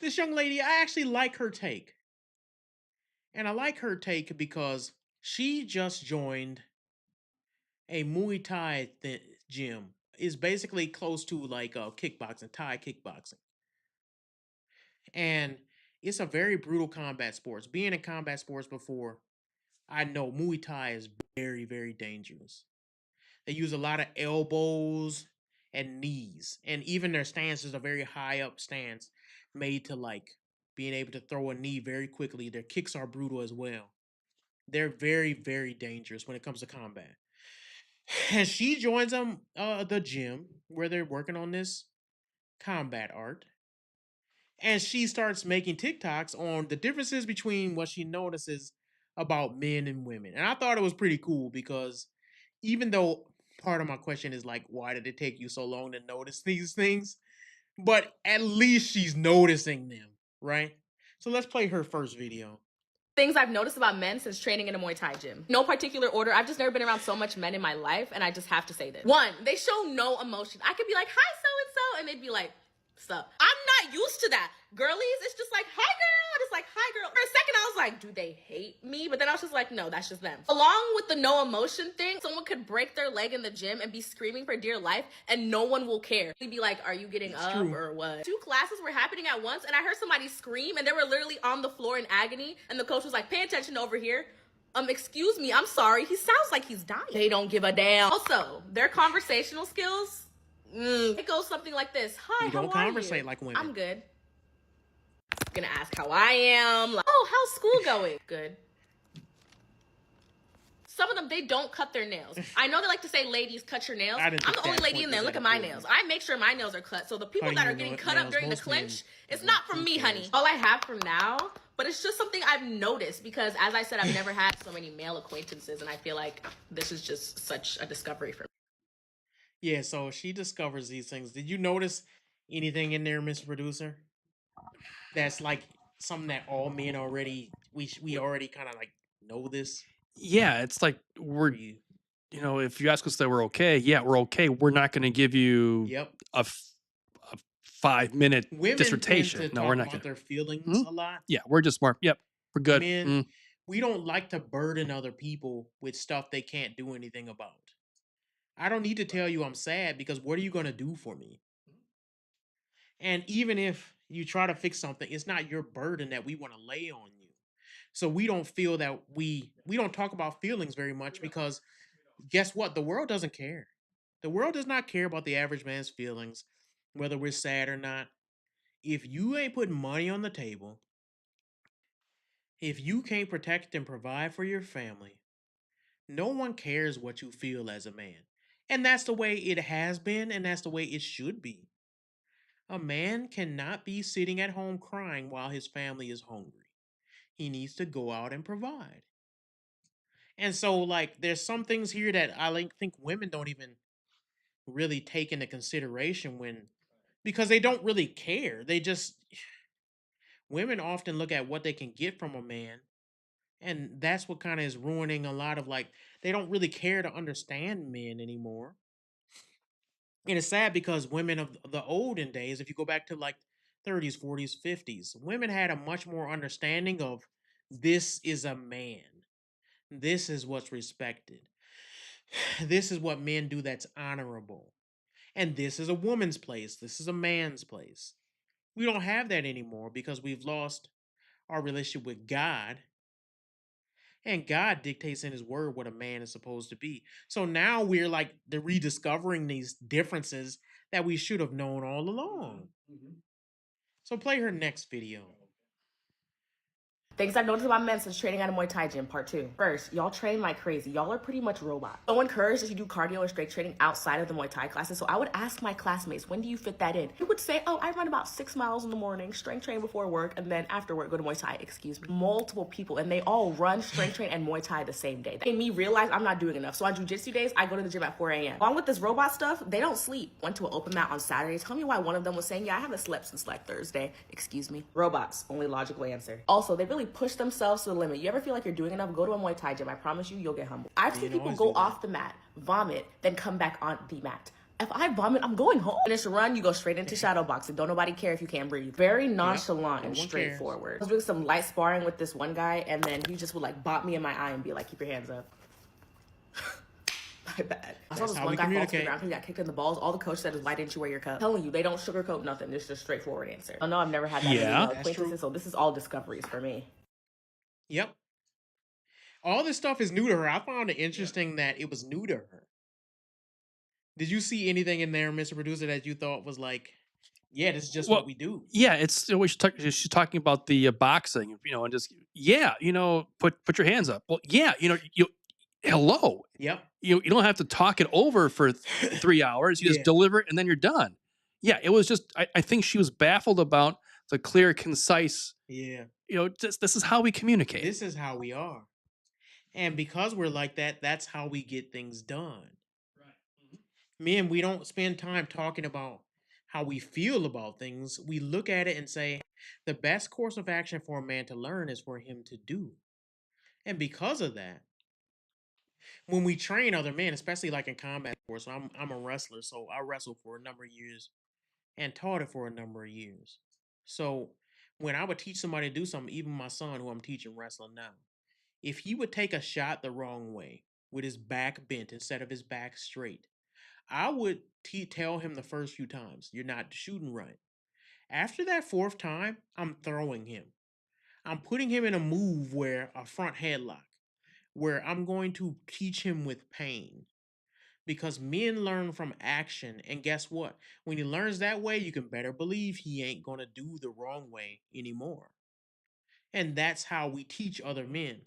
This young lady, I actually like her take. And I like her take because she just joined a Muay Thai gym. Is basically close to like kickboxing, Thai kickboxing. And it's a very brutal combat sports. Being in combat sports before, I know Muay Thai is very, very dangerous. They use a lot of elbows and knees, and even their stance is a very high up stance, made to like being able to throw a knee very quickly. Their kicks are brutal as well. They're very, very dangerous when it comes to combat. And she joins them the gym where they're working on this combat art. And she starts making TikToks on the differences between what she notices about men and women. And I thought it was pretty cool because even though part of my question is like, why did it take you so long to notice these things? But at least she's noticing them, right? So let's play her first video. Things I've noticed about men since training in a Muay Thai gym. No particular order. I've just never been around so much men in my life, and I just have to say this. One, they show no emotion. I could be like, hi, so-and-so, and they'd be like, sup. I'm not used to that. Girlies, it's just like, hi, girl. And it's like, hi, girl. For a second, I was like, do they hate me? But then I was just like, no, that's just them. Along with the no emotion thing, someone could break their leg in the gym and be screaming for dear life, and no one will care. They'd be like, are you getting up or what? Two classes were happening at once, and I heard somebody scream, and they were literally on the floor in agony, and the coach was like, pay attention over here. Excuse me, I'm sorry. He sounds like he's dying. They don't give a damn. Also, their conversational skills, it goes something like this. Hi, You don't how are you? conversate like women. I'm good. Gonna ask how I am. Like, oh, how's school going? Good. Some of them, they don't cut their nails. I know they like to say, ladies, cut your nails. I'm the only lady in there. Look at my nails. I make sure my nails are cut. So the people that are getting cut up during the clinch, it's not from me, honey. All I have from now, but it's just something I've noticed because, as I said, I've never had so many male acquaintances, and I feel like this is just such a discovery for me. Yeah, so she discovers these things. Did you notice anything in there, Mr. Producer? That's like something that all men already we already kind of like know this. Yeah, it's like if you ask us that we're okay, yeah, we're okay. We're not going to give you Yep. a 5-minute Women dissertation. tend to No, talk we're not about going their feelings a lot. Yeah, we're just smart. Yep, we're good. Men, we don't like to burden other people with stuff they can't do anything about. I don't need to tell you I'm sad because what are you going to do for me? And even if you try to fix something, it's not your burden that we want to lay on you. So we don't feel that we don't talk about feelings very much because guess what? The world doesn't care. The world does not care about the average man's feelings, whether we're sad or not. If you ain't putting money on the table, if you can't protect and provide for your family, no one cares what you feel as a man. And that's the way it has been, and that's the way it should be. A man cannot be sitting at home crying while his family is hungry. He needs to go out and provide. And so, like, there's some things here that think women don't even really take into consideration because they don't really care. Women often look at what they can get from a man, and that's what kind of is ruining a lot of like, they don't really care to understand men anymore. And it's sad because women of the olden days, if you go back to like 30s, 40s, 50s, women had a much more understanding of this is a man. This is what's respected. This is what men do that's honorable. And this is a woman's place. This is a man's place. We don't have that anymore because we've lost our relationship with God. And God dictates in his word what a man is supposed to be. So now we're like they're rediscovering these differences that we should have known all along. So play her next video. Things I've noticed about men since training at a Muay Thai gym, part 2. First, y'all train like crazy. Y'all are pretty much robots. So encouraged that you do cardio or strength training outside of the Muay Thai classes. So I would ask my classmates, when do you fit that in? He would say, oh, I run about 6 miles in the morning, strength train before work, and then after work, go to Muay Thai. Excuse me. Multiple people, and they all run, strength train, and Muay Thai the same day. That made me realize I'm not doing enough. So on jiu-jitsu days, I go to the gym at 4 a.m. Along with this robot stuff, they don't sleep. Went to an open mat on Saturday. Tell me why one of them was saying, yeah, I haven't slept since like Thursday. Excuse me. Robots, only logical answer. Also, they really push themselves to the limit. You ever feel like you're doing enough? Go to a Muay Thai gym. I promise you, you'll get humbled. I've seen people go off the mat, vomit, then come back on the mat. If I vomit, I'm going home. Finish a run, you go straight into shadow boxing. Don't nobody care if you can't breathe. Very Yep. nonchalant No and one cares. straightforward. I was doing some light sparring with this one guy, and then he just would like bop me in my eye and be like, keep your hands up. My bad. I saw That's this how one we guy fall to the communicate. ground. He got kicked in the balls. All the coach said is, why didn't you wear your cup? I'm telling you, they don't sugarcoat nothing. It's just straightforward answer. I know I've never had that many Yeah. That's true. acquaintances, so this is all discoveries for me. Yep. All this stuff is new to her. I found it interesting that it was new to her. Did you see anything in there, Mr. Producer, that you thought was like, yeah, this is just what Well, we do? yeah, it's she's talking about the boxing, and just yeah, put your hands up. Well, yeah, you hello, Yep. you don't have to talk it over for 3 hours. You just Yeah. deliver it and then you're done. Yeah, it was just I think she was baffled about the clear, concise. Yeah. This is how we communicate. This is how we are. And because we're like that, that's how we get things done. Right. Men, we don't spend time talking about how we feel about things. We look at it and say, the best course of action for a man to learn is for him to do. And because of that, when we train other men, especially like in combat sports, so I'm a wrestler, so I wrestled for a number of years and taught it for a number of years. So when I would teach somebody to do something, even my son, who I'm teaching wrestling now, if he would take a shot the wrong way with his back bent instead of his back straight, I would tell him the first few times, you're not shooting right. After that fourth time, I'm throwing him. I'm putting him in a move where a front headlock, where I'm going to teach him with pain. Because men learn from action. And guess what? When he learns that way, you can better believe he ain't going to do the wrong way anymore. And that's how we teach other men.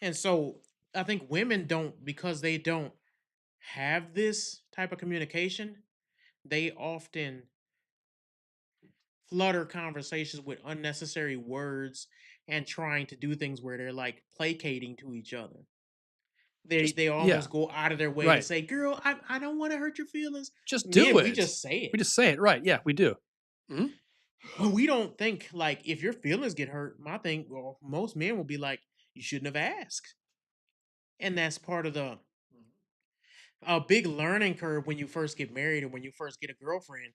And so I think women don't, because they don't have this type of communication, they often flutter conversations with unnecessary words and trying to do things where they're like placating to each other. They Just they yeah, almost go out of their way to right. say, "Girl, I don't want to hurt your feelings." Just do Men, we it. just say We it. just say it, right? Yeah, we do. Hmm. We don't think like if your feelings get hurt. My thing, well, most men will be like, "You shouldn't have asked," and that's part of the a big learning curve when you first get married and when you first get a girlfriend.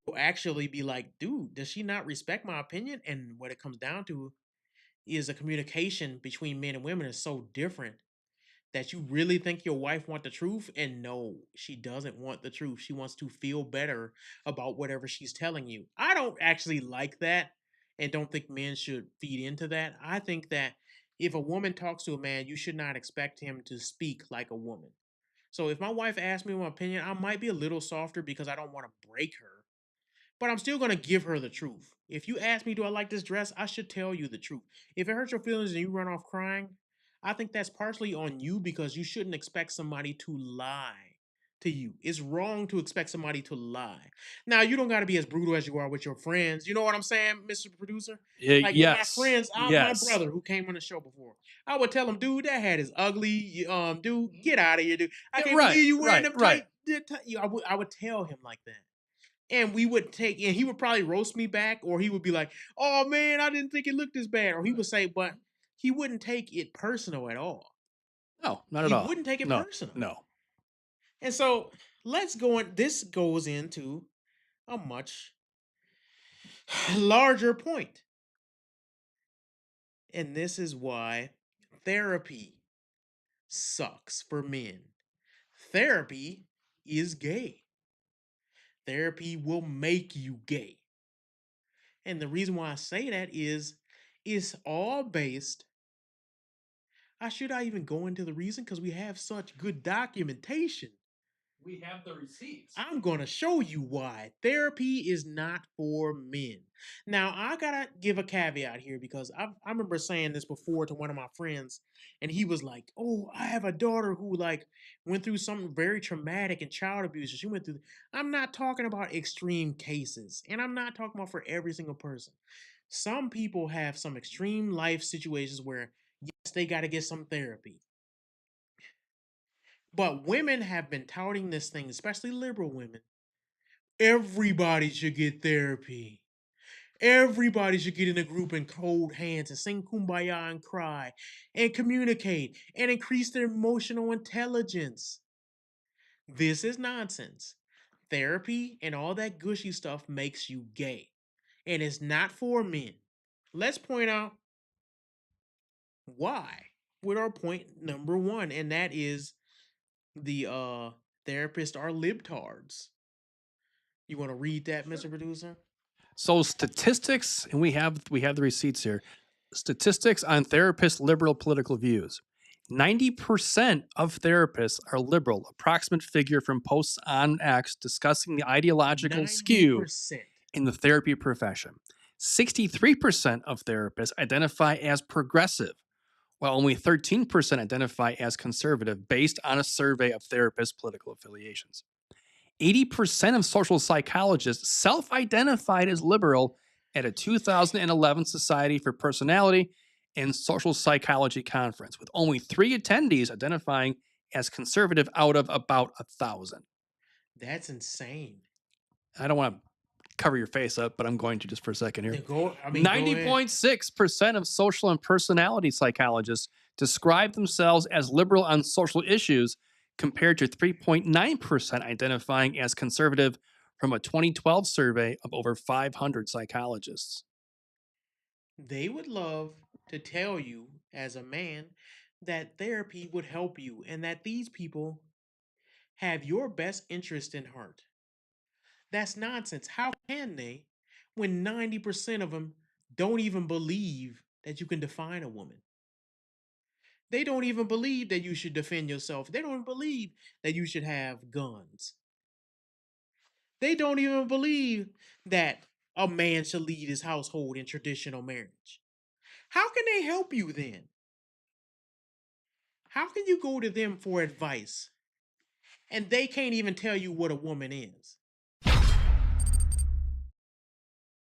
Will actually be like, "Dude, does she not respect my opinion?" And what it comes down to is the communication between men and women is so different that you really think your wife want the truth, and no, she doesn't want the truth. She wants to feel better about whatever she's telling you. I don't actually like that and don't think men should feed into that. I think that if a woman talks to a man, you should not expect him to speak like a woman. So if my wife asks me my opinion, I might be a little softer because I don't want to break her, but I'm still gonna give her the truth. If you ask me, do I like this dress? I should tell you the truth. If it hurts your feelings and you run off crying, I think that's partially on you because you shouldn't expect somebody to lie to you. It's wrong to expect somebody to lie. Now, you don't gotta be as brutal as you are with your friends. You know what I'm saying, Mr. Producer? Like with my Yes, friends, my yes. brother who came on the show before, I would tell him, dude, that hat is ugly. Dude, get out of here, dude. I Yeah, can't right, believe you wearing right, them right. tight. I would tell him like that, and we would take, and he would probably roast me back, or he would be like, "Oh man, I didn't think it looked as bad," or he would say, but he wouldn't take it personal at all. No, not at He all. wouldn't take it No, personal. no. And so let's go in. This goes into a much larger point, and this is why therapy sucks for men. Therapy is gay. Therapy will make you gay. And the reason why I say that is it's all based. Should I even go into the reason? Because we have such good documentation. We have the receipts. I'm going to show you why therapy is not for men. Now, I got to give a caveat here because I remember saying this before to one of my friends, and he was like, "Oh, I have a daughter who like went through something very traumatic and child abuse. She went through." I'm not talking about extreme cases, and I'm not talking about for every single person. Some people have some extreme life situations where, yes, they got to get some therapy. But women have been touting this thing, especially liberal women. Everybody should get therapy. Everybody should get in a group and hold hands and sing kumbaya and cry and communicate and increase their emotional intelligence. This is nonsense. Therapy and all that gushy stuff makes you gay, and it's not for men. Let's point out why with our point number one, and that is the therapists are libtards. You want to read that, Mr. Producer? So statistics, and we have the receipts here. Statistics on therapists' liberal political views. 90% of therapists are liberal, approximate figure from posts on X discussing the ideological skew 90%. in the therapy profession. 63% of therapists identify as progressive, while only 13% identify as conservative based on a survey of therapists' political affiliations. 80% of social psychologists self identified as liberal at a 2011 Society for Personality and Social Psychology conference, with only 3 attendees identifying as conservative out of about 1,000. That's insane. I don't want to cover your face up, but I'm going to just for a second here. Go ahead. 90.6% of social and personality psychologists describe themselves as liberal on social issues, compared to 3.9% identifying as conservative from a 2012 survey of over 500 psychologists. They would love to tell you, as a man, that therapy would help you and that these people have your best interest in heart. That's nonsense. How can they when 90% of them don't even believe that you can define a woman? They don't even believe that you should defend yourself. They don't believe that you should have guns. They don't even believe that a man should lead his household in traditional marriage. How can they help you then? How can you go to them for advice and they can't even tell you what a woman is?